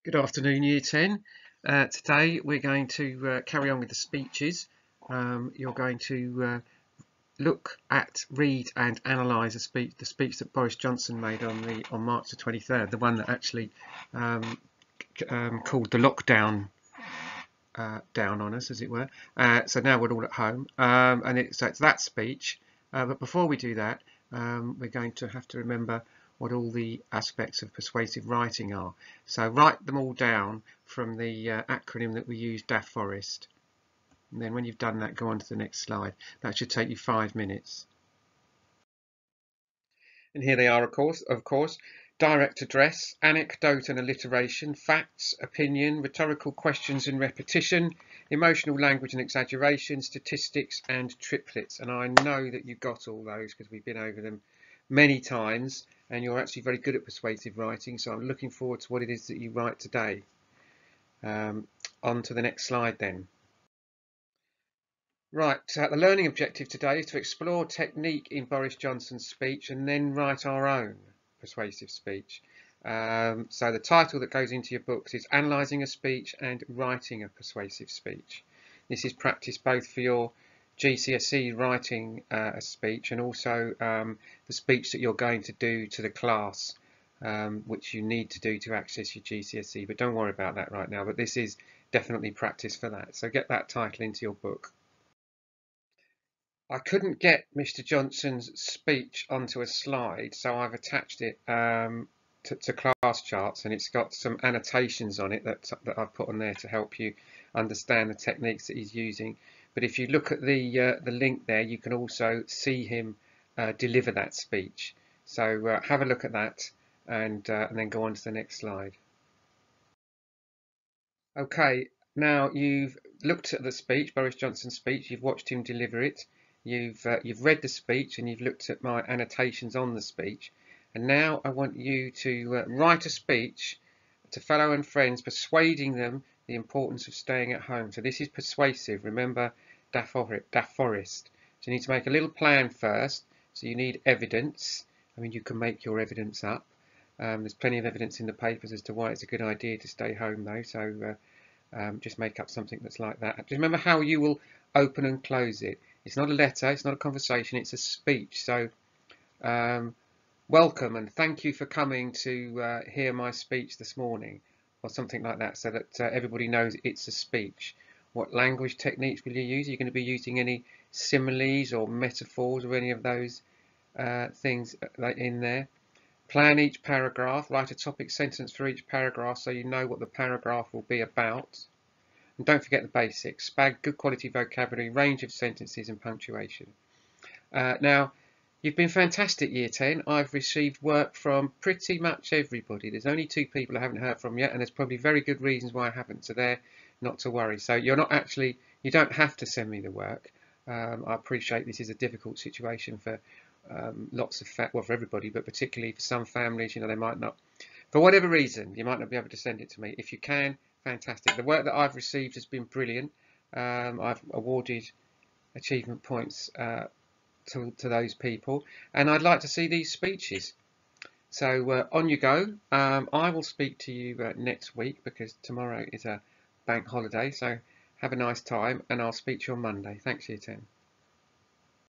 Good afternoon, Year 10. Today we're going to carry on with the speeches. You're going to look at, read and analyse the speech that Boris Johnson made on March the 23rd, the one that actually called the lockdown down on us, as it were. So now we're all at home, so it's that speech. But before we do that, we're going to have to remember what all the aspects of persuasive writing are. So write them all down from the acronym that we use, DAFForest. And then when you've done that, go on to the next slide. That should take you 5 minutes. And here they are, of course. Direct address, anecdote and alliteration, facts, opinion, rhetorical questions and repetition, emotional language and exaggeration, statistics and triplets. And I know that you got all those because we've been over them many times and you're actually very good at persuasive writing. So I'm looking forward to what it is that you write today. On to the next slide then. Right, the learning objective today is to explore technique in Boris Johnson's speech and then write our own persuasive speech. So the title that goes into your books is Analysing a Speech and Writing a Persuasive Speech. This is practice both for your GCSE writing a speech and also the speech that you're going to do to the class, which you need to do to access your GCSE. But don't worry about that right now, but this is definitely practice for that. So get that title into your book. I couldn't get Mr. Johnson's speech onto a slide, so I've attached it to class charts, and it's got some annotations on it that I've put on there to help you understand the techniques that he's using. But if you look at the link there, you can also see him deliver that speech. So have a look at that and then go on to the next slide. Okay, now you've looked at the speech, Boris Johnson's speech, you've watched him deliver it. You've read the speech and you've looked at my annotations on the speech, and now I want you to write a speech to fellow and friends, persuading them the importance of staying at home. So this is persuasive. Remember, DAFForest. So you need to make a little plan first. So you need evidence. I mean, you can make your evidence up. There's plenty of evidence in the papers as to why it's a good idea to stay home, though. So just make up something that's like that. Just remember how you will open and close it. It's not a letter, it's not a conversation, it's a speech. So welcome and thank you for coming to hear my speech this morning, or something like that, so that everybody knows it's a speech. What language techniques will you use? Are you going to be using any similes or metaphors or any of those things in there? Plan each paragraph, write a topic sentence for each paragraph so you know what the paragraph will be about. And don't forget the basics: spag, good quality vocabulary, range of sentences and punctuation. Now, you've been fantastic, Year 10. I've received work from pretty much everybody. There's only 2 people I haven't heard from yet, and there's probably very good reasons why I haven't, so they're not to worry. So you don't have to send me the work. I appreciate this is a difficult situation for for everybody, but particularly for some families. They might not, for whatever reason, you might not be able to send it to me. If you can, fantastic. The work that I've received has been brilliant. I've awarded achievement points to those people, and I'd like to see these speeches. So on you go. I will speak to you next week because tomorrow is a bank holiday, so have a nice time, and I'll speak to you on Monday. Thanks, Year 10.